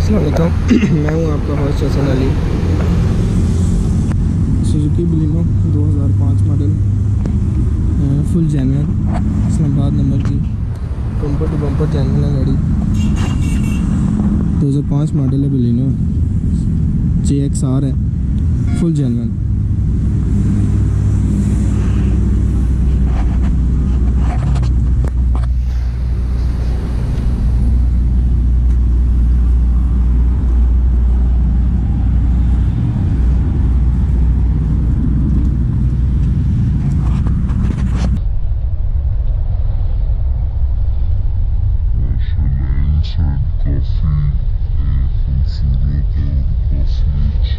अस्सलाम वालेकुम। मैं हूं आपका host Hasan Ali. Suzuki Baleno 2005 model, full genuine, Islamabad number की, बम्पर टू बम्पर जेन्युइन है गाड़ी। 2005 मॉडल है, बलिनो JXR है, फुल जेन्युइन। काफ़ी खूबसूरत और काफ़ी अच्छी।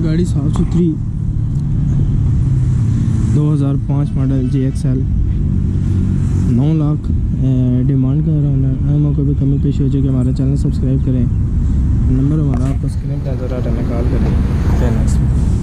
गाड़ी साफ़ सुथरी, 2005 मॉडल JXL, 9 लाख डिमांड कर रहा हूँ। मौके पर कमी पेश हो जाएगी। हमारा चैनल सब्सक्राइब करें। नंबर हमारा आपको स्क्रीन पर नज़र आ रहा है, कॉल करें।